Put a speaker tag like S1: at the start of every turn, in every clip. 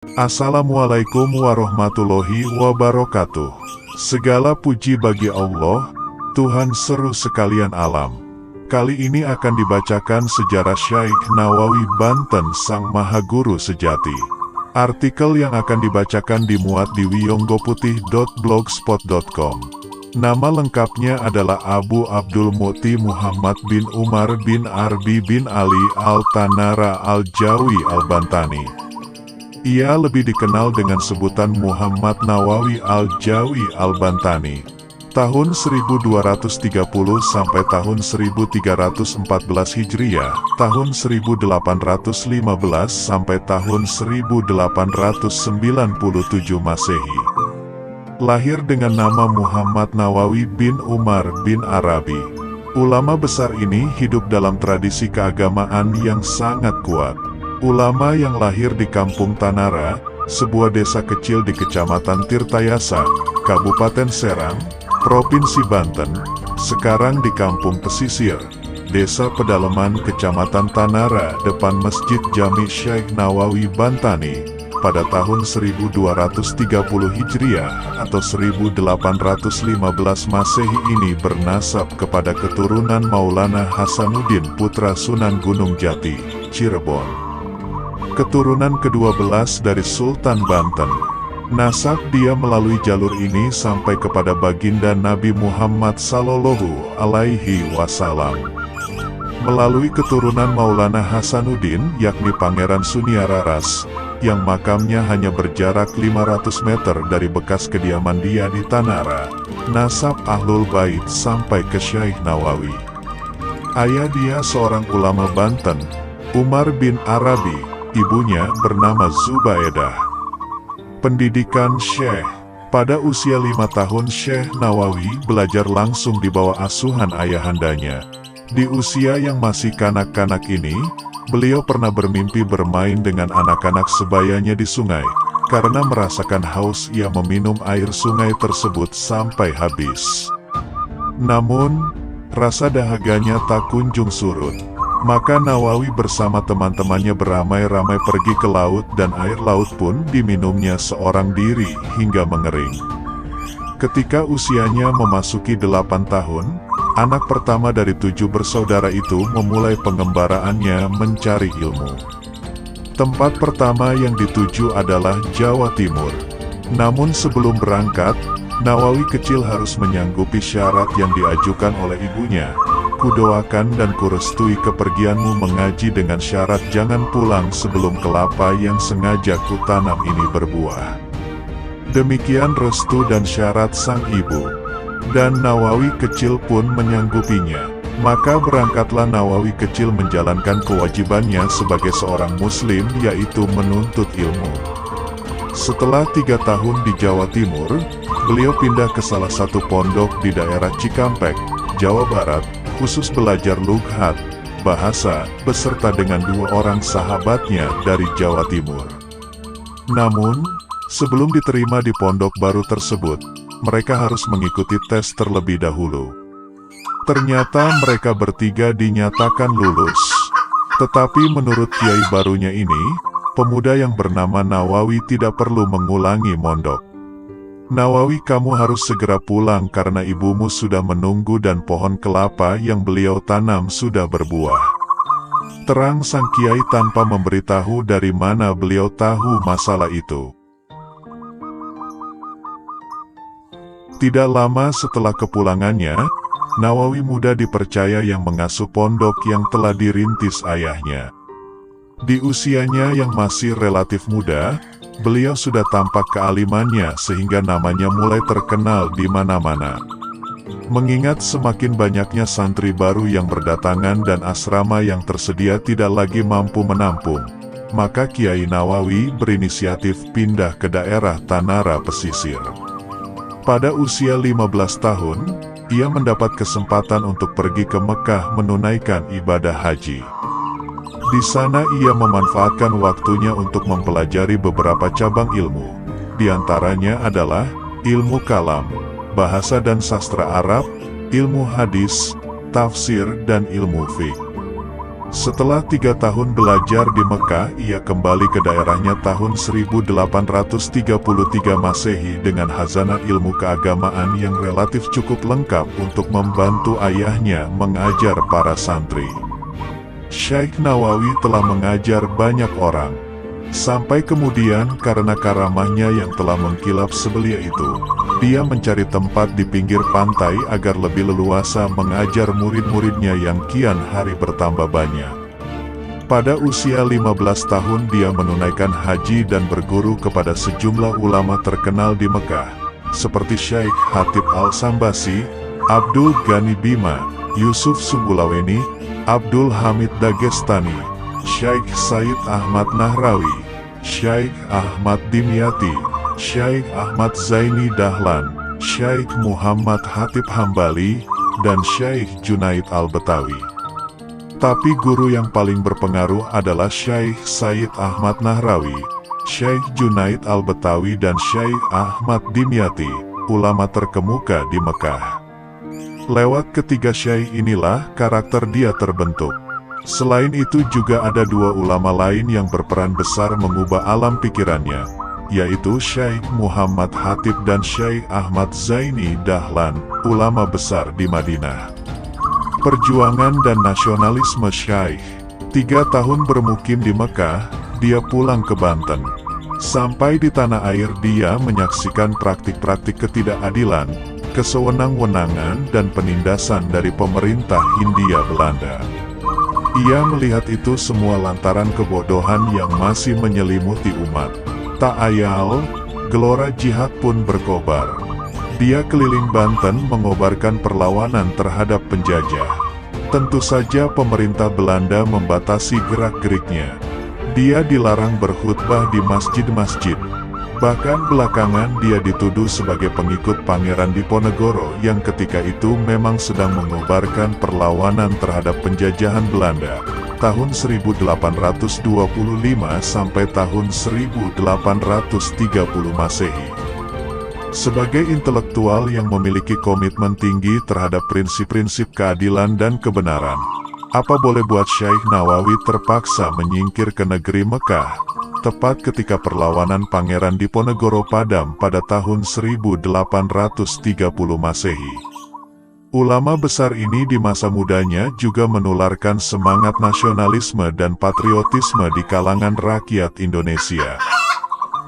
S1: Assalamualaikum warahmatullahi wabarakatuh. Segala puji bagi Allah, Tuhan seru sekalian alam. Kali ini akan dibacakan sejarah Syekh Nawawi Banten Sang Maha Guru Sejati. Artikel yang akan dibacakan dimuat di wiyonggoputih.blogspot.com. Nama lengkapnya adalah Abu Abdul Mu'ti Muhammad bin Umar bin Arbi bin Ali Al-Tanara Al-Jawi Al-Bantani. Ia lebih dikenal dengan sebutan Muhammad Nawawi Al-Jawi Al-Bantani. Tahun 1230 sampai tahun 1314 Hijriah, tahun 1815 sampai tahun 1897 Masehi. Lahir dengan nama Muhammad Nawawi bin Umar bin Arabi. Ulama besar ini hidup dalam tradisi keagamaan yang sangat kuat. Ulama yang lahir di Kampung Tanara, sebuah desa kecil di Kecamatan Tirtayasa, Kabupaten Serang, Provinsi Banten, sekarang di Kampung Pesisir, Desa Pedalaman Kecamatan Tanara depan Masjid Jami Syekh Nawawi Bantani, pada tahun 1230 Hijriah atau 1815 Masehi ini bernasab kepada keturunan Maulana Hasanuddin putra Sunan Gunung Jati, Cirebon. Keturunan ke-12 dari Sultan Banten. Nasab dia melalui jalur ini sampai kepada baginda Nabi Muhammad Sallallahu Alaihi Wasallam. Melalui keturunan Maulana Hasanuddin yakni Pangeran Suniara Ras, yang makamnya hanya berjarak 500 meter dari bekas kediaman dia di Tanara. Nasab Ahlul Bait sampai ke Syekh Nawawi. Ayah dia seorang ulama Banten, Umar bin Arabi. Ibunya bernama Zubaidah. Pendidikan Syekh. Pada usia 5 tahun Syekh Nawawi belajar langsung di bawah asuhan ayahandanya. Di usia yang masih kanak-kanak ini, beliau pernah bermimpi bermain dengan anak-anak sebayanya di sungai. Karena merasakan haus ia meminum air sungai tersebut sampai habis. Namun, rasa dahaganya tak kunjung surut. Maka Nawawi bersama teman-temannya beramai-ramai pergi ke laut dan air laut pun diminumnya seorang diri hingga mengering. Ketika usianya memasuki 8 tahun, anak pertama dari 7 bersaudara itu memulai pengembaraannya mencari ilmu. Tempat pertama yang dituju adalah Jawa Timur. Namun sebelum berangkat, Nawawi kecil harus menyanggupi syarat yang diajukan oleh ibunya. Kudoakan dan kurestui kepergianmu mengaji dengan syarat jangan pulang sebelum kelapa yang sengaja kutanam ini berbuah. Demikian restu dan syarat sang ibu. Dan Nawawi kecil pun menyanggupinya. Maka berangkatlah Nawawi kecil menjalankan kewajibannya sebagai seorang muslim yaitu menuntut ilmu. Setelah 3 tahun di Jawa Timur, beliau pindah ke salah satu pondok di daerah Cikampek, Jawa Barat, khusus belajar lughat, bahasa, beserta dengan 2 orang sahabatnya dari Jawa Timur. Namun, sebelum diterima di pondok baru tersebut, mereka harus mengikuti tes terlebih dahulu. Ternyata mereka bertiga dinyatakan lulus. Tetapi menurut kiai barunya ini, pemuda yang bernama Nawawi tidak perlu mengulangi mondok. Nawawi, kamu harus segera pulang karena ibumu sudah menunggu dan pohon kelapa yang beliau tanam sudah berbuah. Terang sang kiai tanpa memberitahu dari mana beliau tahu masalah itu. Tidak lama setelah kepulangannya, Nawawi muda dipercaya yang mengasuh pondok yang telah dirintis ayahnya. Di usianya yang masih relatif muda, beliau sudah tampak kealimannya sehingga namanya mulai terkenal di mana-mana. Mengingat semakin banyaknya santri baru yang berdatangan dan asrama yang tersedia tidak lagi mampu menampung, maka Kiai Nawawi berinisiatif pindah ke daerah Tanara Pesisir. Pada usia 15 tahun, ia mendapat kesempatan untuk pergi ke Mekah menunaikan ibadah haji. Di sana ia memanfaatkan waktunya untuk mempelajari beberapa cabang ilmu. Di antaranya adalah ilmu kalam, bahasa dan sastra Arab, ilmu hadis, tafsir dan ilmu fiqh. Setelah 3 tahun belajar di Mekah, ia kembali ke daerahnya tahun 1833 Masehi dengan khazanah ilmu keagamaan yang relatif cukup lengkap untuk membantu ayahnya mengajar para santri. Syekh Nawawi telah mengajar banyak orang. Sampai kemudian karena karamahnya yang telah mengkilap sebelia itu, dia mencari tempat di pinggir pantai agar lebih leluasa mengajar murid-muridnya yang kian hari bertambah banyak. Pada usia 15 tahun dia menunaikan haji dan berguru kepada sejumlah ulama terkenal di Mekah, seperti Syekh Hatib Al-Sambasi, Abdul Ghani Bima, Yusuf Sumbulaweni, Abdul Hamid Dagestani, Syekh Said Ahmad Nahrawi, Syekh Ahmad Dimyati, Syekh Ahmad Zaini Dahlan, Syekh Muhammad Hatib Hambali, dan Syekh Junaid Al-Betawi. Tapi guru yang paling berpengaruh adalah Syekh Said Ahmad Nahrawi, Syekh Junaid Al-Betawi dan Syekh Ahmad Dimyati, ulama terkemuka di Mekah. Lewat ketiga syekh inilah karakter dia terbentuk. Selain itu juga ada 2 ulama lain yang berperan besar mengubah alam pikirannya, yaitu Syekh Muhammad Hatib dan Syekh Ahmad Zaini Dahlan, ulama besar di Madinah. Perjuangan dan nasionalisme Syekh. 3 tahun bermukim di Mekah, dia pulang ke Banten. Sampai di tanah air dia menyaksikan praktik-praktik ketidakadilan, kesewenang-wenangan dan penindasan dari pemerintah Hindia Belanda. Ia melihat itu semua lantaran kebodohan yang masih menyelimuti umat. Tak ayal, gelora jihad pun berkobar. Dia keliling Banten mengobarkan perlawanan terhadap penjajah. Tentu saja pemerintah Belanda membatasi gerak-geriknya. Dia dilarang berkhutbah di masjid-masjid. Bahkan belakangan dia dituduh sebagai pengikut Pangeran Diponegoro yang ketika itu memang sedang mengobarkan perlawanan terhadap penjajahan Belanda, tahun 1825 sampai tahun 1830 Masehi. Sebagai intelektual yang memiliki komitmen tinggi terhadap prinsip-prinsip keadilan dan kebenaran, apa boleh buat Syekh Nawawi terpaksa menyingkir ke negeri Mekah, tepat ketika perlawanan Pangeran Diponegoro padam pada tahun 1830 Masehi. Ulama besar ini di masa mudanya juga menularkan semangat nasionalisme dan patriotisme di kalangan rakyat Indonesia.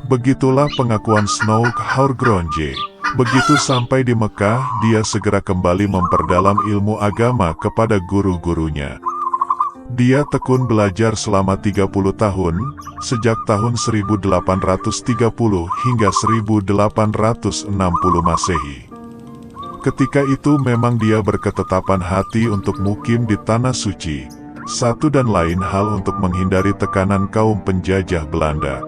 S1: Begitulah pengakuan Snouk Haurgronje. Begitu sampai di Mekah, dia segera kembali memperdalam ilmu agama kepada guru-gurunya. Dia tekun belajar selama 30 tahun, sejak tahun 1830 hingga 1860 Masehi. Ketika itu memang dia berketetapan hati untuk mukim di Tanah Suci, satu dan lain hal untuk menghindari tekanan kaum penjajah Belanda.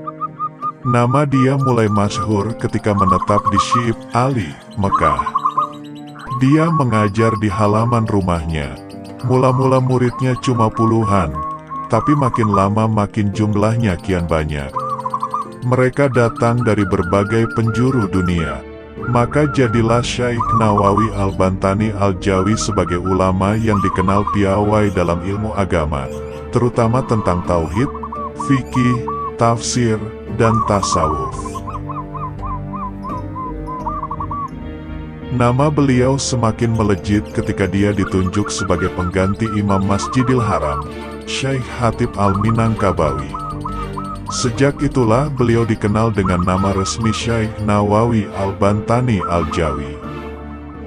S1: Nama dia mulai masyhur ketika menetap di Syib Ali, Mekah. Dia mengajar di halaman rumahnya. Mula-mula muridnya cuma puluhan, tapi makin lama makin jumlahnya kian banyak. Mereka datang dari berbagai penjuru dunia. Maka jadilah Syekh Nawawi Al-Bantani Al-Jawi sebagai ulama yang dikenal piawai dalam ilmu agama, terutama tentang tauhid, fikih, tafsir, dan tasawuf. Nama beliau semakin melejit ketika dia ditunjuk sebagai pengganti Imam Masjidil Haram, Syekh Hatib Al-Minangkabawi. Sejak itulah beliau dikenal dengan nama resmi Syekh Nawawi Al-Bantani Al-Jawi.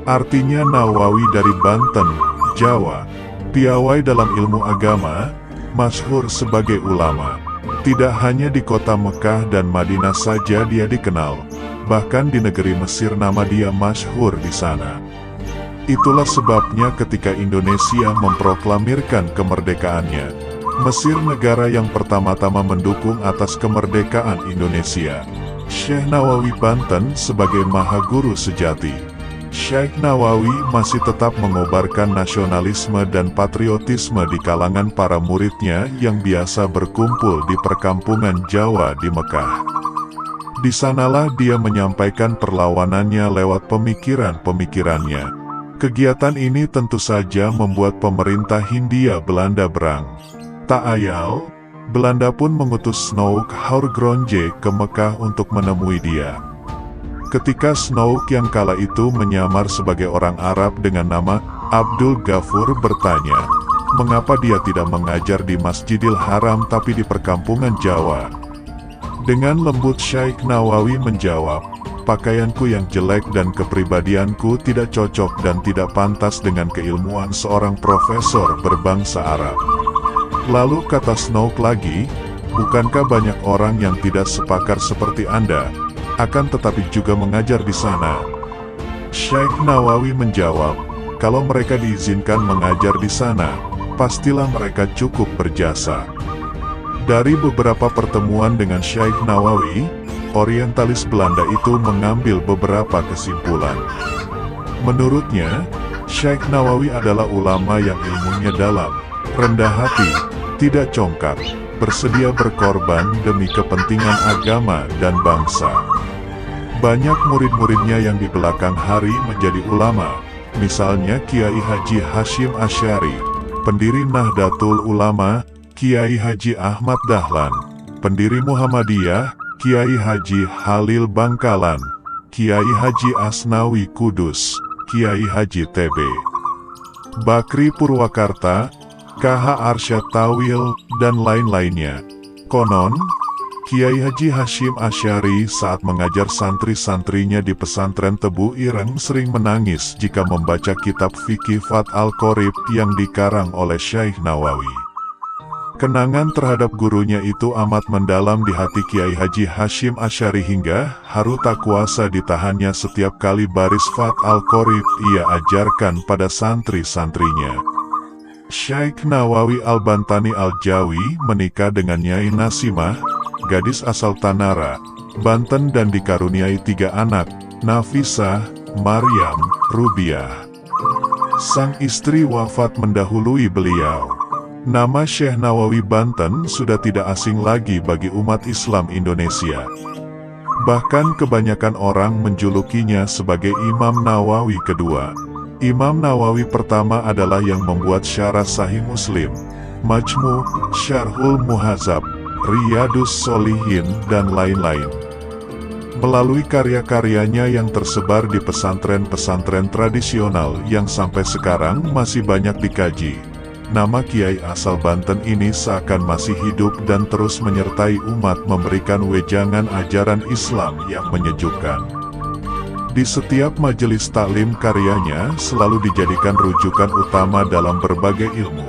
S1: Artinya Nawawi dari Banten, Jawa, piawai dalam ilmu agama, masyhur sebagai ulama. Tidak hanya di kota Mekah dan Madinah saja dia dikenal, bahkan di negeri Mesir nama dia masyhur di sana. Itulah sebabnya ketika Indonesia memproklamirkan kemerdekaannya, Mesir negara yang pertama-tama mendukung atas kemerdekaan Indonesia. Syekh Nawawi Banten sebagai maha guru sejati. Syekh Nawawi masih tetap mengobarkan nasionalisme dan patriotisme di kalangan para muridnya yang biasa berkumpul di perkampungan Jawa di Mekah. Di sanalah dia menyampaikan perlawanannya lewat pemikiran-pemikirannya. Kegiatan ini tentu saja membuat pemerintah Hindia Belanda berang. Tak ayal, Belanda pun mengutus Snoek Haurgronje ke Mekah untuk menemui dia. Ketika Snoek yang kala itu menyamar sebagai orang Arab dengan nama Abdul Ghafur bertanya, mengapa dia tidak mengajar di Masjidil Haram tapi di perkampungan Jawa? Dengan lembut Syekh Nawawi menjawab, pakaianku yang jelek dan kepribadianku tidak cocok dan tidak pantas dengan keilmuan seorang profesor berbangsa Arab. Lalu kata Snoek lagi, bukankah banyak orang yang tidak sepakar seperti Anda, akan tetapi juga mengajar di sana? Syekh Nawawi menjawab, kalau mereka diizinkan mengajar di sana, pastilah mereka cukup berjasa. Dari beberapa pertemuan dengan Syekh Nawawi, orientalis Belanda itu mengambil beberapa kesimpulan. Menurutnya, Syekh Nawawi adalah ulama yang ilmunya dalam, rendah hati, tidak congkak, bersedia berkorban demi kepentingan agama dan bangsa. Banyak murid-muridnya yang di belakang hari menjadi ulama, misalnya Kiai Haji Hashim Asy'ari, pendiri Nahdlatul Ulama, Kiai Haji Ahmad Dahlan, pendiri Muhammadiyah, Kiai Haji Halil Bangkalan, Kiai Haji Asnawi Kudus, Kiai Haji TB Bakri Purwakarta, KH Arsyad Tawil, dan lain-lainnya. Konon, Kiai Haji Hashim Asy'ari saat mengajar santri-santrinya di pesantren Tebu Ireng sering menangis jika membaca kitab fikih Fath al-Qorib yang dikarang oleh Syekh Nawawi. Kenangan terhadap gurunya itu amat mendalam di hati Kiai Haji Hashim Asy'ari hingga haru tak kuasa ditahannya setiap kali baris Fath al-Qorib ia ajarkan pada santri-santrinya. Syekh Nawawi Al-Bantani Al-Jawi menikah dengan Nyai Nasimah, gadis asal Tanara, Banten dan dikaruniai 3 anak, Nafisah, Maryam, Rubiah. Sang istri wafat mendahului beliau. Nama Syekh Nawawi Banten sudah tidak asing lagi bagi umat Islam Indonesia. Bahkan kebanyakan orang menjulukinya sebagai Imam Nawawi kedua. Imam Nawawi pertama adalah yang membuat Syarah Sahih Muslim, Majmu', Syarhul Muhadzab, Riyadus Sholihin, dan lain-lain. Melalui karya-karyanya yang tersebar di pesantren-pesantren tradisional yang sampai sekarang masih banyak dikaji, nama Kiai asal Banten ini seakan masih hidup dan terus menyertai umat memberikan wejangan ajaran Islam yang menyejukkan. Di setiap majelis taklim karyanya selalu dijadikan rujukan utama dalam berbagai ilmu,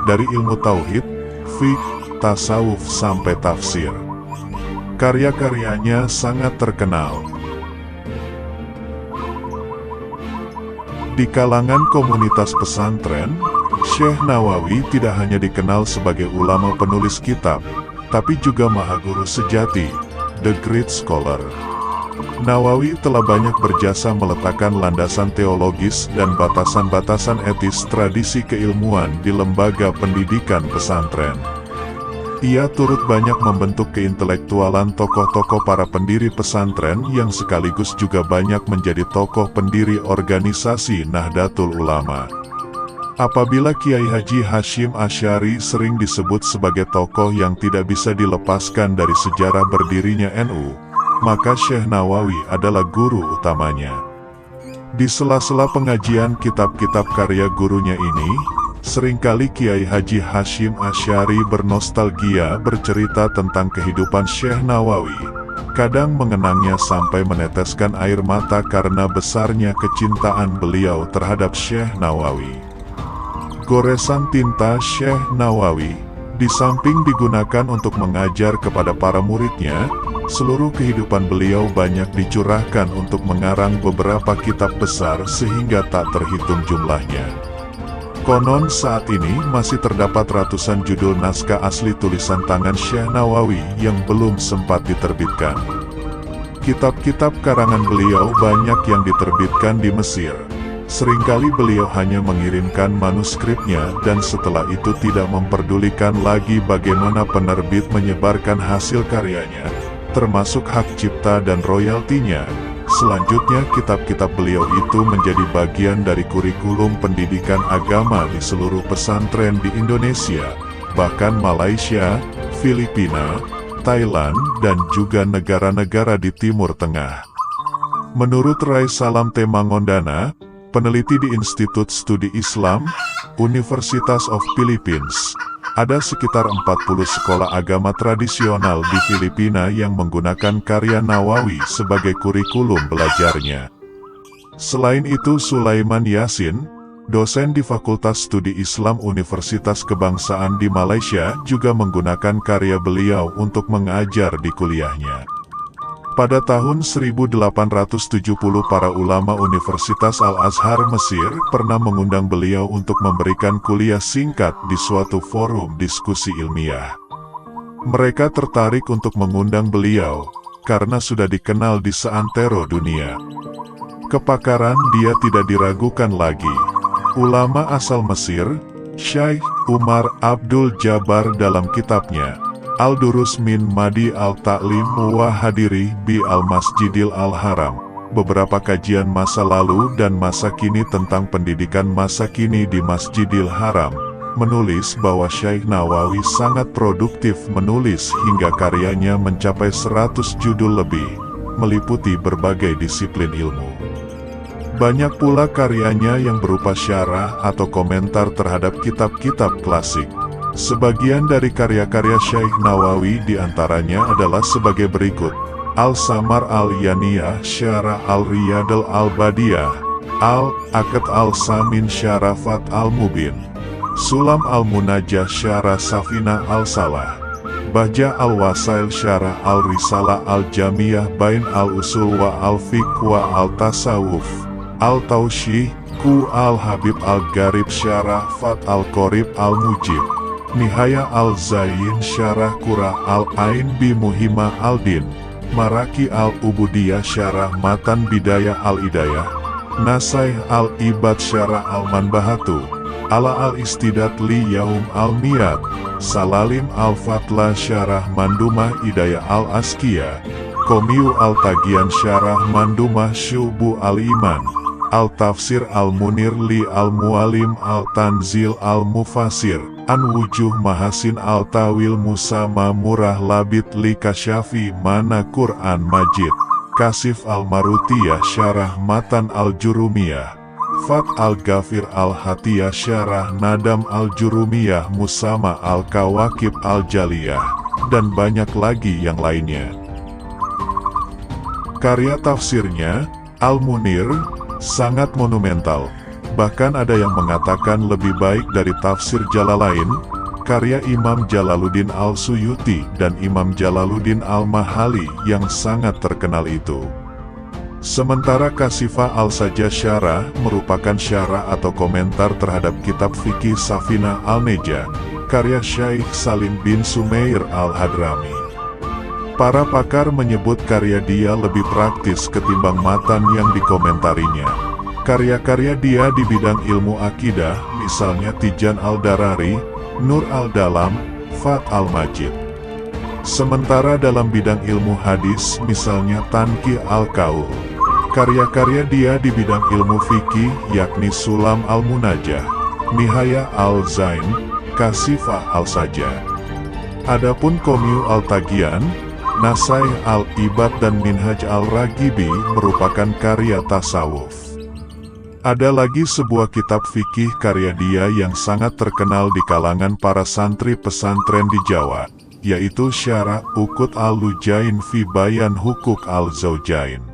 S1: dari ilmu tauhid, fiqh, tasawuf sampai tafsir. Karya-karyanya sangat terkenal. Di kalangan komunitas pesantren, Syekh Nawawi tidak hanya dikenal sebagai ulama penulis kitab, tapi juga maha guru sejati, the great scholar. Nawawi telah banyak berjasa meletakkan landasan teologis dan batasan-batasan etis tradisi keilmuan di lembaga pendidikan pesantren. Ia turut banyak membentuk keintelektualan tokoh-tokoh para pendiri pesantren yang sekaligus juga banyak menjadi tokoh pendiri organisasi Nahdlatul Ulama. Apabila Kiai Haji Hashim Asy'ari sering disebut sebagai tokoh yang tidak bisa dilepaskan dari sejarah berdirinya NU, maka Syekh Nawawi adalah guru utamanya. Di sela-sela pengajian kitab-kitab karya gurunya ini, seringkali Kiai Haji Hashim Asy'ari bernostalgia bercerita tentang kehidupan Syekh Nawawi, kadang mengenangnya sampai meneteskan air mata karena besarnya kecintaan beliau terhadap Syekh Nawawi. Goresan tinta Syekh Nawawi, di samping digunakan untuk mengajar kepada para muridnya, seluruh kehidupan beliau banyak dicurahkan untuk mengarang beberapa kitab besar sehingga tak terhitung jumlahnya. Konon saat ini masih terdapat ratusan judul naskah asli tulisan tangan Syekh Nawawi yang belum sempat diterbitkan. Kitab-kitab karangan beliau banyak yang diterbitkan di Mesir. Seringkali beliau hanya mengirimkan manuskripnya dan setelah itu tidak memperdulikan lagi bagaimana penerbit menyebarkan hasil karyanya, termasuk hak cipta dan royaltinya. Selanjutnya kitab-kitab beliau itu menjadi bagian dari kurikulum pendidikan agama di seluruh pesantren di Indonesia, bahkan Malaysia, Filipina, Thailand, dan juga negara-negara di Timur Tengah. Menurut Rai Salam T. Mangondana, peneliti di Institut Studi Islam, Universitas of Philippines, ada sekitar 40 sekolah agama tradisional di Filipina yang menggunakan karya Nawawi sebagai kurikulum belajarnya. Selain itu, Sulaiman Yasin, dosen di Fakultas Studi Islam Universitas Kebangsaan di Malaysia, juga menggunakan karya beliau untuk mengajar di kuliahnya. Pada tahun 1870 para ulama Universitas Al-Azhar Mesir pernah mengundang beliau untuk memberikan kuliah singkat di suatu forum diskusi ilmiah. Mereka tertarik untuk mengundang beliau, karena sudah dikenal di seantero dunia. Kepakaran dia tidak diragukan lagi. Ulama asal Mesir, Syekh Umar Abdul Jabbar dalam kitabnya Al-Durus min Madi Al-Ta'lim wa Hadiri bi Al-Masjidil Al-Haram, beberapa kajian masa lalu dan masa kini tentang pendidikan masa kini di Masjidil Haram, menulis bahwa Syekh Nawawi sangat produktif menulis hingga karyanya mencapai 100 judul lebih, meliputi berbagai disiplin ilmu. Banyak pula karyanya yang berupa syarah atau komentar terhadap kitab-kitab klasik. Sebagian dari karya-karya Syekh Nawawi diantaranya adalah sebagai berikut: Al-Samar Al-Yaniyah Syarah Al-Riyadul Al-Badiyah, Al-Aqd Al-Samin Syarafat Al-Mubin, Sulam Al-Munajjah Syarah Safina Al-Salah, Bahja Al-Wasail Syarah Al-Risalah Al-Jamiyah Bain Al-Usul wa Al-Fiqh wa Al-Tasawuf, Al-Taushih Ku Al-Habib Al-Garib Syarah Fat Al-Qorib Al-Mujib, Nihaya Al-Zayin Syarah Qura Al-Ain bi Muhimah Al-Din, Maraki Al-Ubudiyah Syarah Matan Bidayah Al-Idayah, Nasaih Al-Ibad Syarah Al-Manbahatu, Ala Al-Istidat Li Yaum Al-Miyad, Salalim Al-Fatla Syarah Mandumah Idayah Al-Askiyah, Komiu Al-Tagian Syarah Mandumah Syubu Al-Iman, Al-Tafsir Al-Munir Li Al-Mualim Al-Tanzil Al-Mufasir, An-Wujuh Mahasin Al-Tawil Musama Murah Labit Li Kasyafi Mana Qur'an Majid, Kasif Al-Marutiyah Syarah Matan Al-Jurumiyah, Fat Al-Ghafir Al-Hatiyah Syarah Nadam Al-Jurumiyah Musama Al-Kawakib Al-Jaliyah, dan banyak lagi yang lainnya. Karya tafsirnya, Al-Munir, sangat monumental. Bahkan ada yang mengatakan lebih baik dari tafsir Jalalain, karya Imam Jalaluddin Al-Suyuti dan Imam Jalaluddin Al-Mahali yang sangat terkenal itu. Sementara Kasifah Al-Sajjah Syarah merupakan syarah atau komentar terhadap kitab fikih Safina Al-Nejah, karya Syekh Salim bin Sumair Al-Hadrami. Para pakar menyebut karya dia lebih praktis ketimbang matan yang dikomentarinya. Karya-karya dia di bidang ilmu akidah, misalnya Tijan Al-Darari, Nur Al-Dalam, Fat Al-Majid. Sementara dalam bidang ilmu hadis, misalnya Tanqih Al-Qaul. Karya-karya dia di bidang ilmu fikih, yakni Sulam Al-Munajjah, Nihaya Al-Zain, Kasifah Al-Sajjah. Adapun Komiu Al-Tagian, Nasaih Al-Ibad dan Minhaj Al-Ragibi merupakan karya tasawuf. Ada lagi sebuah kitab fikih karya dia yang sangat terkenal di kalangan para santri pesantren di Jawa, yaitu Syarah Uqud Al-Lujain fi Bayan Hukuk Al-Zaujain.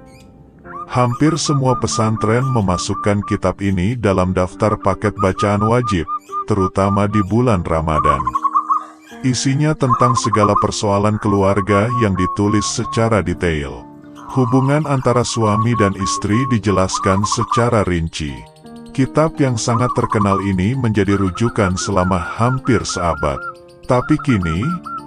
S1: Hampir semua pesantren memasukkan kitab ini dalam daftar paket bacaan wajib, terutama di bulan Ramadan. Isinya tentang segala persoalan keluarga yang ditulis secara detail. Hubungan antara suami dan istri dijelaskan secara rinci. Kitab yang sangat terkenal ini menjadi rujukan selama hampir seabad. Tapi kini,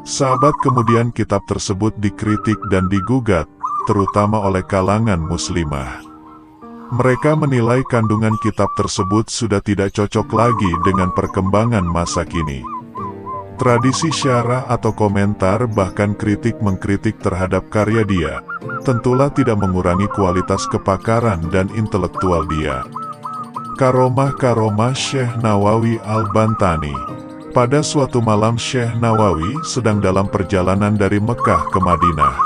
S1: seabad kemudian kitab tersebut dikritik dan digugat, terutama oleh kalangan muslimah. Mereka menilai kandungan kitab tersebut sudah tidak cocok lagi dengan perkembangan masa kini. Tradisi syarah atau komentar bahkan kritik mengkritik terhadap karya dia, tentulah tidak mengurangi kualitas kepakaran dan intelektual dia. Karomah-karomah Syekh Nawawi Al-Bantani. Pada suatu malam Syekh Nawawi sedang dalam perjalanan dari Mekah ke Madinah.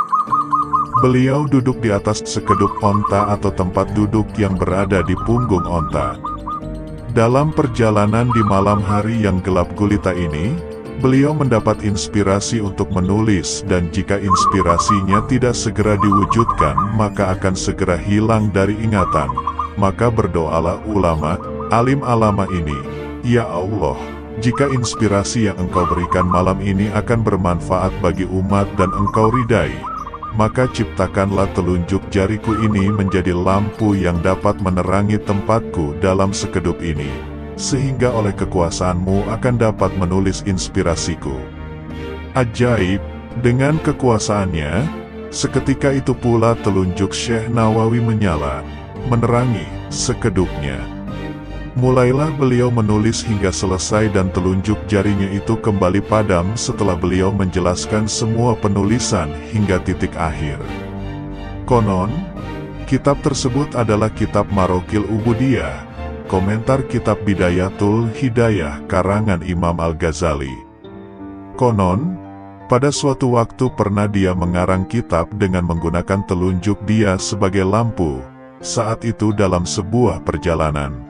S1: Beliau duduk di atas sekeduk onta atau tempat duduk yang berada di punggung onta. Dalam perjalanan di malam hari yang gelap gulita ini, beliau mendapat inspirasi untuk menulis, dan jika inspirasinya tidak segera diwujudkan, maka akan segera hilang dari ingatan. Maka berdoalah ulama, alim alama ini, "Ya Allah, jika inspirasi yang Engkau berikan malam ini akan bermanfaat bagi umat dan Engkau ridai, maka ciptakanlah telunjuk jariku ini menjadi lampu yang dapat menerangi tempatku dalam sekedup ini, sehingga oleh kekuasaan-Mu akan dapat menulis inspirasiku." Ajaib, dengan kekuasaannya, seketika itu pula telunjuk Syekh Nawawi menyala, menerangi sekedupnya. Mulailah beliau menulis hingga selesai dan telunjuk jarinya itu kembali padam setelah beliau menjelaskan semua penulisan hingga titik akhir. Konon, kitab tersebut adalah kitab Marokil Ubudiyah, komentar kitab Bidayatul Hidayah karangan Imam Al-Ghazali. Konon, pada suatu waktu pernah dia mengarang kitab dengan menggunakan telunjuk dia sebagai lampu, saat itu dalam sebuah perjalanan.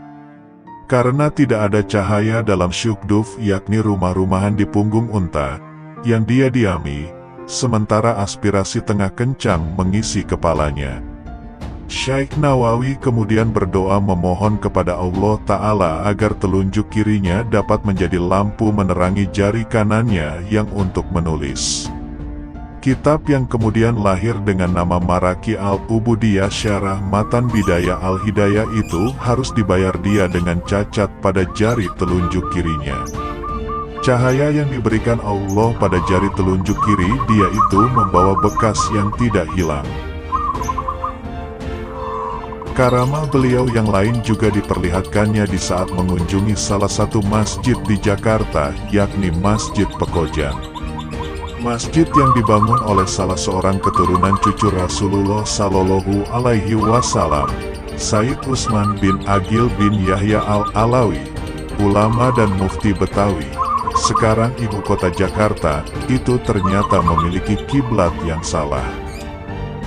S1: Karena tidak ada cahaya dalam syukduf, yakni rumah-rumahan di punggung unta, yang dia diami, sementara aspirasi tengah kencang mengisi kepalanya. Syekh Nawawi kemudian berdoa memohon kepada Allah Ta'ala agar telunjuk kirinya dapat menjadi lampu menerangi jari kanannya yang untuk menulis. Kitab yang kemudian lahir dengan nama Maraki Al-Ubudiyah Syarah Matan Bidayah Al-Hidayah itu harus dibayar dia dengan cacat pada jari telunjuk kirinya. Cahaya yang diberikan Allah pada jari telunjuk kiri dia itu membawa bekas yang tidak hilang. Karamah beliau yang lain juga diperlihatkannya di saat mengunjungi salah satu masjid di Jakarta, yakni Masjid Pekojan. Masjid yang dibangun oleh salah seorang keturunan cucu Rasulullah Shallallahu Alaihi Wasallam, Sayyid Utsman bin Agil bin Yahya Al-Alawi, ulama dan mufti Betawi, sekarang ibu kota Jakarta, itu ternyata memiliki kiblat yang salah.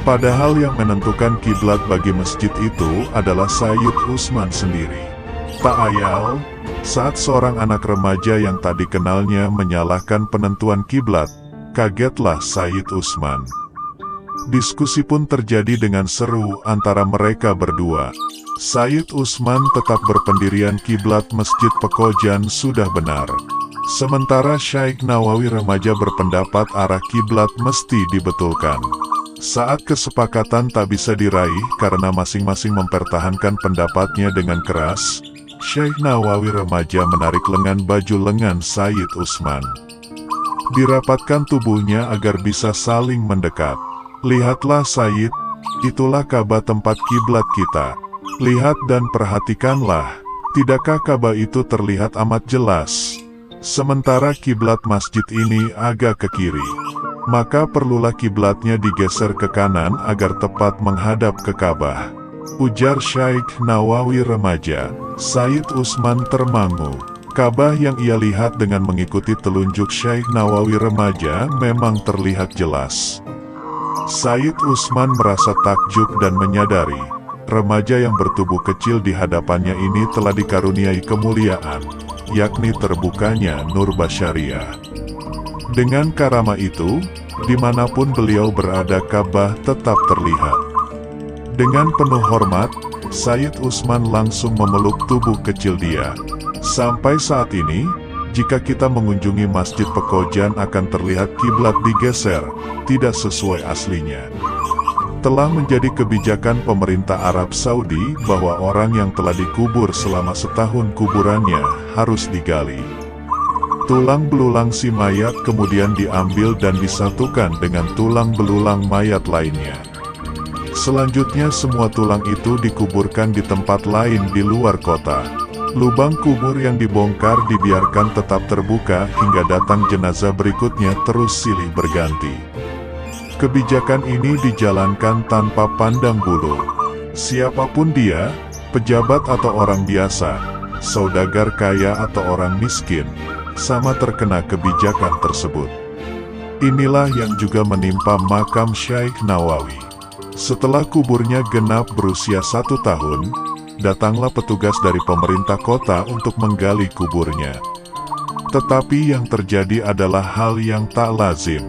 S1: Padahal yang menentukan kiblat bagi masjid itu adalah Sayyid Utsman sendiri. Tak ayal, saat seorang anak remaja yang tak dikenalnya menyalahkan penentuan kiblat, kagetlah Sayyid Utsman. Diskusi pun terjadi dengan seru antara mereka berdua. Sayyid Utsman tetap berpendirian kiblat Masjid Pekojan sudah benar. Sementara Syekh Nawawi remaja berpendapat arah kiblat mesti dibetulkan. Saat kesepakatan tak bisa diraih karena masing-masing mempertahankan pendapatnya dengan keras, Syekh Nawawi remaja menarik lengan baju lengan Sayyid Utsman. Dirapatkan tubuhnya agar bisa saling mendekat. "Lihatlah Sayyid, itulah Ka'bah tempat kiblat kita. Lihat dan perhatikanlah, tidakkah Ka'bah itu terlihat amat jelas? Sementara kiblat masjid ini agak ke kiri. Maka perlulah kiblatnya digeser ke kanan agar tepat menghadap ke Ka'bah," ujar Syekh Nawawi remaja. Sayyid Utsman termangu. Ka'bah yang ia lihat dengan mengikuti telunjuk Syekh Nawawi remaja memang terlihat jelas. Sayyid Utsman merasa takjub dan menyadari, remaja yang bertubuh kecil di hadapannya ini telah dikaruniai kemuliaan, yakni terbukanya nur basyariah. Dengan karamah itu, dimanapun beliau berada Ka'bah tetap terlihat. Dengan penuh hormat, Sayyid Utsman langsung memeluk tubuh kecil dia. Sampai saat ini, jika kita mengunjungi Masjid Pekojan akan terlihat kiblat digeser, tidak sesuai aslinya. Telah menjadi kebijakan pemerintah Arab Saudi bahwa orang yang telah dikubur selama setahun kuburannya harus digali. Tulang belulang si mayat kemudian diambil dan disatukan dengan tulang belulang mayat lainnya. Selanjutnya semua tulang itu dikuburkan di tempat lain di luar kota. Lubang kubur yang dibongkar dibiarkan tetap terbuka hingga datang jenazah berikutnya terus silih berganti. Kebijakan ini dijalankan tanpa pandang bulu. Siapapun dia, pejabat atau orang biasa, saudagar kaya atau orang miskin, sama terkena kebijakan tersebut. Inilah yang juga menimpa makam Syekh Nawawi. Setelah kuburnya genap berusia 1 tahun, datanglah petugas dari pemerintah kota untuk menggali kuburnya. Tetapi yang terjadi adalah hal yang tak lazim.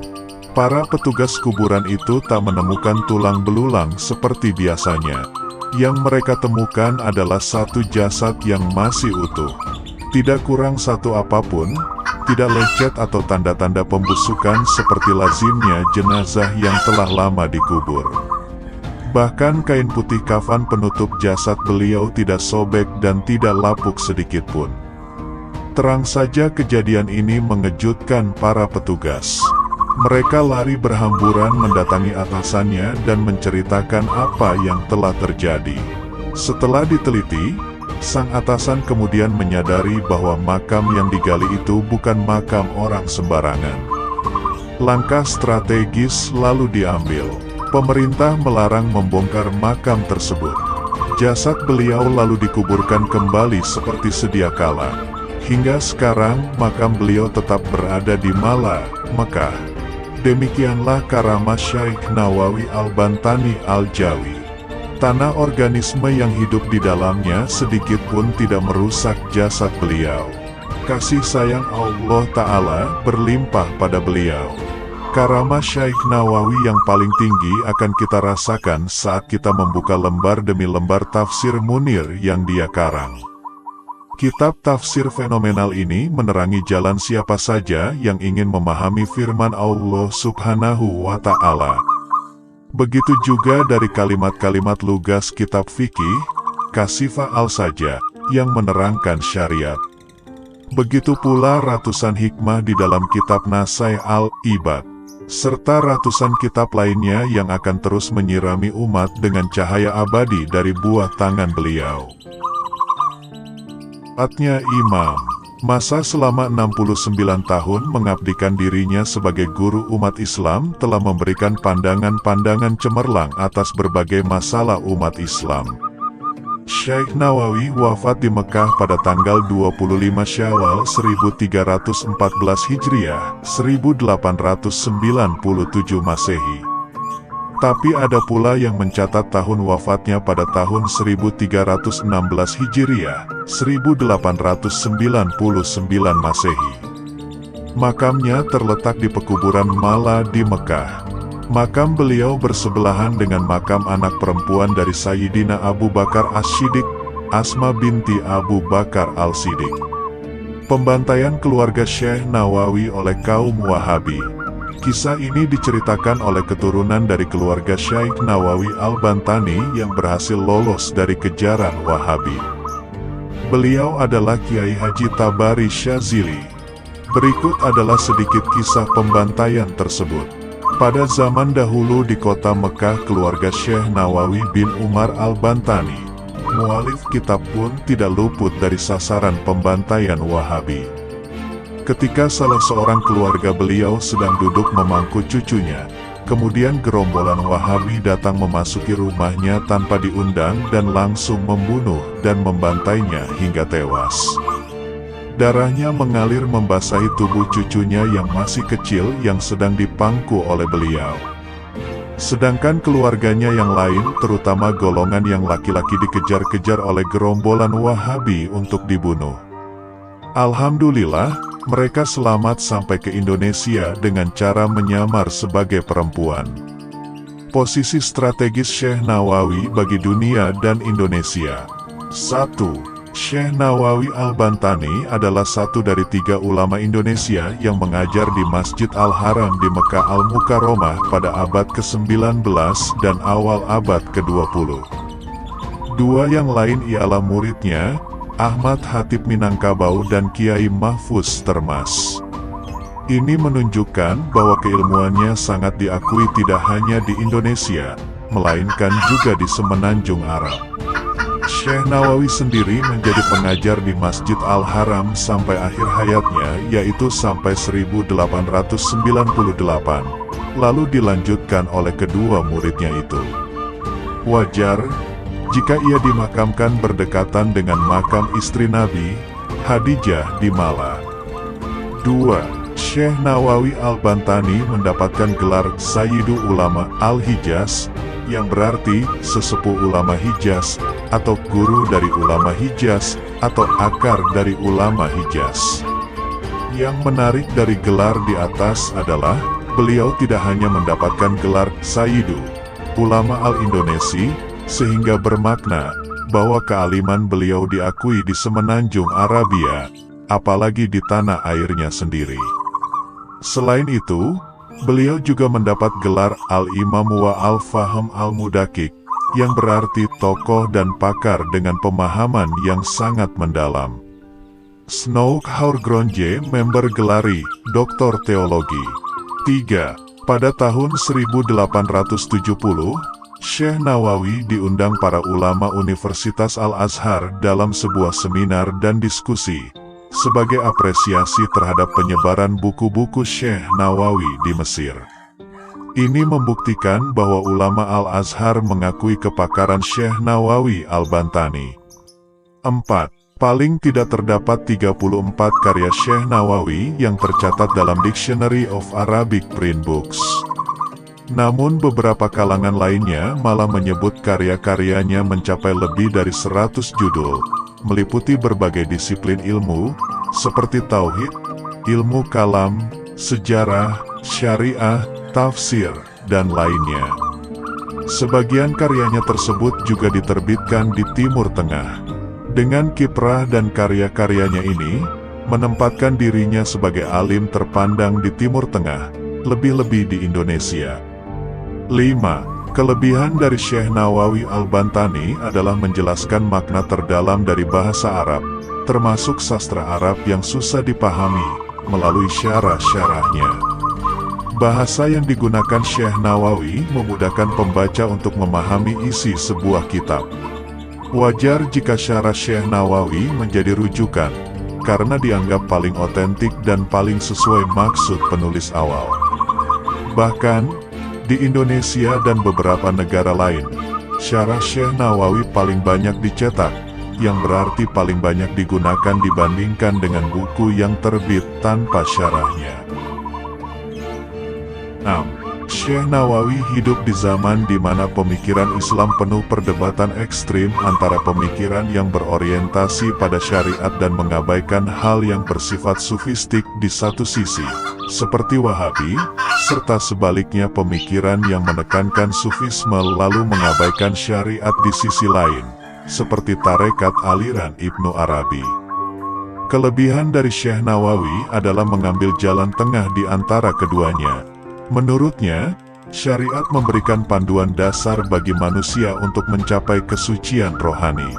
S1: Para petugas kuburan itu tak menemukan tulang belulang seperti biasanya. Yang mereka temukan adalah satu jasad yang masih utuh. Tidak kurang satu apapun, tidak lecet atau tanda-tanda pembusukan seperti lazimnya jenazah yang telah lama dikubur. Bahkan kain putih kafan penutup jasad beliau tidak sobek dan tidak lapuk sedikitpun. Terang saja kejadian ini mengejutkan para petugas. Mereka lari berhamburan mendatangi atasannya dan menceritakan apa yang telah terjadi. Setelah diteliti, sang atasan kemudian menyadari bahwa makam yang digali itu bukan makam orang sembarangan. Langkah strategis lalu diambil. Pemerintah melarang membongkar makam tersebut. Jasad beliau lalu dikuburkan kembali seperti sedia kala. Hingga sekarang, makam beliau tetap berada di Mala, Mekah. Demikianlah karamah Syekh Nawawi Al-Bantani Al-Jawi. Tanah organisme yang hidup di dalamnya sedikit pun tidak merusak jasad beliau. Kasih sayang Allah Ta'ala berlimpah pada beliau. Karamah Syekh Nawawi yang paling tinggi akan kita rasakan saat kita membuka lembar demi lembar tafsir Munir yang dia karang. Kitab tafsir fenomenal ini menerangi jalan siapa saja yang ingin memahami firman Allah Subhanahu wa Ta'ala. Begitu juga dari kalimat-kalimat lugas kitab fikih, Kasifah al-Saja, yang menerangkan syariat. Begitu pula ratusan hikmah di dalam kitab Nasai al-Ibad, serta ratusan kitab lainnya yang akan terus menyirami umat dengan cahaya abadi dari buah tangan beliau. Atnya Imam, masa selama 69 tahun mengabdikan dirinya sebagai guru umat Islam telah memberikan pandangan-pandangan cemerlang atas berbagai masalah umat Islam. Syekh Nawawi wafat di Mekah pada tanggal 25 Syawal 1314 Hijriah, 1897 Masehi. Tapi ada pula yang mencatat tahun wafatnya pada tahun 1316 Hijriah, 1899 Masehi. Makamnya terletak di pekuburan Mala di Mekah. Makam beliau bersebelahan dengan makam anak perempuan dari Sayyidina Abu Bakar As-Siddiq, Asma binti Abu Bakar Al-Siddiq. Pembantaian keluarga Syekh Nawawi oleh kaum Wahabi. Kisah ini diceritakan oleh keturunan dari keluarga Syekh Nawawi Al-Bantani yang berhasil lolos dari kejaran Wahabi. Beliau adalah Kiai Haji Tabari Syazili. Berikut adalah sedikit kisah pembantaian tersebut. Pada zaman dahulu di kota Mekah, keluarga Syekh Nawawi bin Umar Al-Bantani, mualif kitab pun tidak luput dari sasaran pembantaian Wahabi. Ketika salah seorang keluarga beliau sedang duduk memangku cucunya, kemudian gerombolan Wahabi datang memasuki rumahnya tanpa diundang dan langsung membunuh dan membantainya hingga tewas. Darahnya mengalir membasahi tubuh cucunya yang masih kecil yang sedang dipangku oleh beliau. Sedangkan keluarganya yang lain, terutama golongan yang laki-laki, dikejar-kejar oleh gerombolan Wahabi untuk dibunuh. Alhamdulillah, mereka selamat sampai ke Indonesia dengan cara menyamar sebagai perempuan. Posisi strategis Syekh Nawawi bagi dunia dan Indonesia. 1. Syekh Nawawi Al-Bantani adalah satu dari 3 ulama Indonesia yang mengajar di Masjid Al-Haram di Mekah Al-Mukarramah pada abad ke-19 dan awal abad ke-20. 2 yang lain ialah muridnya, Ahmad Khatib Minangkabau dan Kiai Mahfuz Termas. Ini menunjukkan bahwa keilmuannya sangat diakui tidak hanya di Indonesia, melainkan juga di semenanjung Arab. Syekh Nawawi sendiri menjadi pengajar di Masjid Al-Haram sampai akhir hayatnya, yaitu sampai 1898, lalu dilanjutkan oleh kedua muridnya itu. Wajar jika ia dimakamkan berdekatan dengan makam istri Nabi, Khadijah di Mala. 2. Syekh Nawawi Al-Bantani mendapatkan gelar Sayyidu Ulama Al-Hijaz, yang berarti sesepuh ulama Hijaz, atau guru dari ulama Hijaz, atau akar dari ulama Hijaz. Yang menarik dari gelar di atas adalah, beliau tidak hanya mendapatkan gelar Sayyidu Ulama Al-Indonesia, sehingga bermakna bahwa kealiman beliau diakui di semenanjung Arabia, apalagi di tanah airnya sendiri. Selain itu, beliau juga mendapat gelar Al-Imam wa Al-Faham Al-Mudakik, yang berarti tokoh dan pakar dengan pemahaman yang sangat mendalam. Snouk Haurgronje member gelari Doktor Teologi. 3. Pada tahun 1870, Syekh Nawawi diundang para ulama Universitas Al-Azhar dalam sebuah seminar dan diskusi, sebagai apresiasi terhadap penyebaran buku-buku Syekh Nawawi di Mesir. Ini membuktikan bahwa ulama Al-Azhar mengakui kepakaran Syekh Nawawi Al-Bantani. 4. Paling tidak terdapat 34 karya Syekh Nawawi yang tercatat dalam Dictionary of Arabic Print Books. Namun beberapa kalangan lainnya malah menyebut karya-karyanya mencapai lebih dari 100 judul, meliputi berbagai disiplin ilmu, seperti tauhid, ilmu kalam, sejarah, syariah, tafsir, dan lainnya. Sebagian karyanya tersebut juga diterbitkan di Timur Tengah. Dengan kiprah dan karya-karyanya ini, menempatkan dirinya sebagai alim terpandang di Timur Tengah, lebih-lebih di Indonesia. 5. Kelebihan dari Syekh Nawawi Al-Bantani adalah menjelaskan makna terdalam dari bahasa Arab, termasuk sastra Arab yang susah dipahami, melalui syarah-syarahnya. Bahasa yang digunakan Syekh Nawawi memudahkan pembaca untuk memahami isi sebuah kitab. Wajar jika syarah Syekh Nawawi menjadi rujukan, karena dianggap paling otentik dan paling sesuai maksud penulis awal. Bahkan, di Indonesia dan beberapa negara lain, syarah Syekh Nawawi paling banyak dicetak, yang berarti paling banyak digunakan dibandingkan dengan buku yang terbit tanpa syarahnya. 6. Syekh Nawawi hidup di zaman di mana pemikiran Islam penuh perdebatan ekstrim antara pemikiran yang berorientasi pada syariat dan mengabaikan hal yang bersifat sufistik di satu sisi, seperti Wahabi, serta sebaliknya pemikiran yang menekankan sufisme lalu mengabaikan syariat di sisi lain, seperti tarekat aliran Ibnu Arabi. Kelebihan dari Syekh Nawawi adalah mengambil jalan tengah di antara keduanya. Menurutnya, syariat memberikan panduan dasar bagi manusia untuk mencapai kesucian rohani.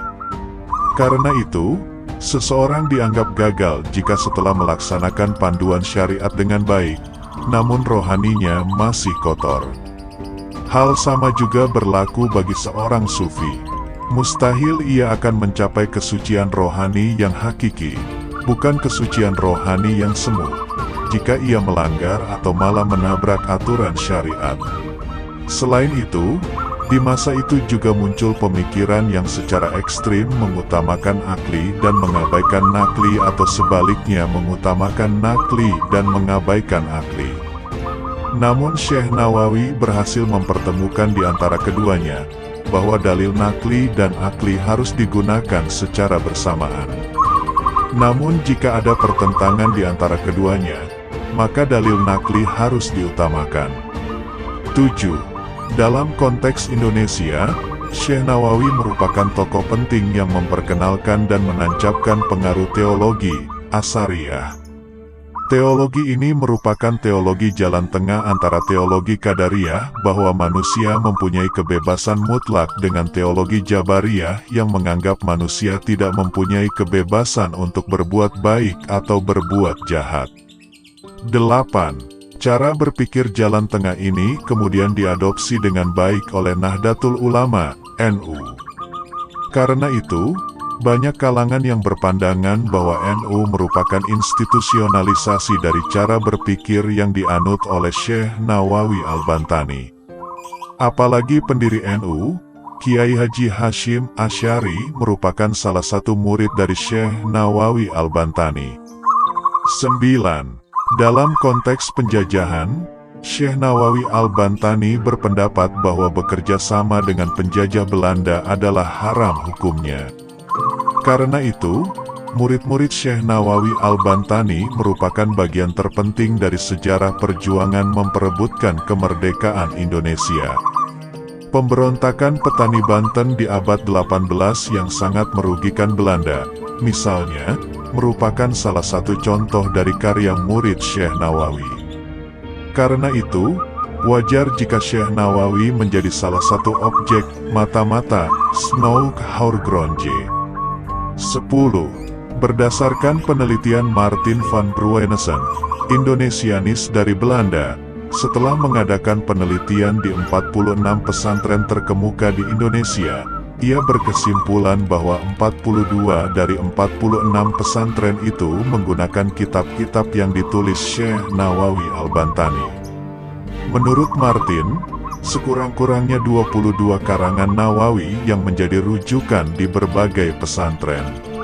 S1: Karena itu, seseorang dianggap gagal jika setelah melaksanakan panduan syariat dengan baik, namun rohaninya masih kotor. Hal sama juga berlaku bagi seorang sufi. Mustahil ia akan mencapai kesucian rohani yang hakiki, bukan kesucian rohani yang semu, jika ia melanggar atau malah menabrak aturan syariat. Selain itu, di masa itu juga muncul pemikiran yang secara ekstrim mengutamakan akli dan mengabaikan nakli atau sebaliknya mengutamakan nakli dan mengabaikan akli. Namun Syekh Nawawi berhasil mempertemukan di antara keduanya, bahwa dalil nakli dan akli harus digunakan secara bersamaan. Namun jika ada pertentangan di antara keduanya, maka dalil nakli harus diutamakan. 7. Dalam konteks Indonesia, Syekh Nawawi merupakan tokoh penting yang memperkenalkan dan menancapkan pengaruh teologi Asariyah. Teologi ini merupakan teologi jalan tengah antara teologi Qadariyah, bahwa manusia mempunyai kebebasan mutlak, dengan teologi Jabariyah yang menganggap manusia tidak mempunyai kebebasan untuk berbuat baik atau berbuat jahat. 8. Cara berpikir jalan tengah ini kemudian diadopsi dengan baik oleh Nahdlatul Ulama, NU. Karena itu, banyak kalangan yang berpandangan bahwa NU merupakan institusionalisasi dari cara berpikir yang dianut oleh Syekh Nawawi Al-Bantani. Apalagi pendiri NU, Kiai Haji Hashim Asy'ari merupakan salah satu murid dari Syekh Nawawi Al-Bantani. 9. Dalam konteks penjajahan, Syekh Nawawi Al-Bantani berpendapat bahwa bekerja sama dengan penjajah Belanda adalah haram hukumnya. Karena itu, murid-murid Syekh Nawawi Al-Bantani merupakan bagian terpenting dari sejarah perjuangan memperebutkan kemerdekaan Indonesia. Pemberontakan petani Banten di abad 18 yang sangat merugikan Belanda, misalnya, merupakan salah satu contoh dari karya murid Syekh Nawawi. Karena itu, wajar jika Syekh Nawawi menjadi salah satu objek mata-mata Snoughhourgronje. 10. Berdasarkan penelitian Martin van Pruwenesen, Indonesianis dari Belanda, setelah mengadakan penelitian di 46 pesantren terkemuka di Indonesia, ia berkesimpulan bahwa 42 dari 46 pesantren itu menggunakan kitab-kitab yang ditulis Syekh Nawawi Al-Bantani. Menurut Martin, sekurang-kurangnya 22 karangan Nawawi yang menjadi rujukan di berbagai pesantren.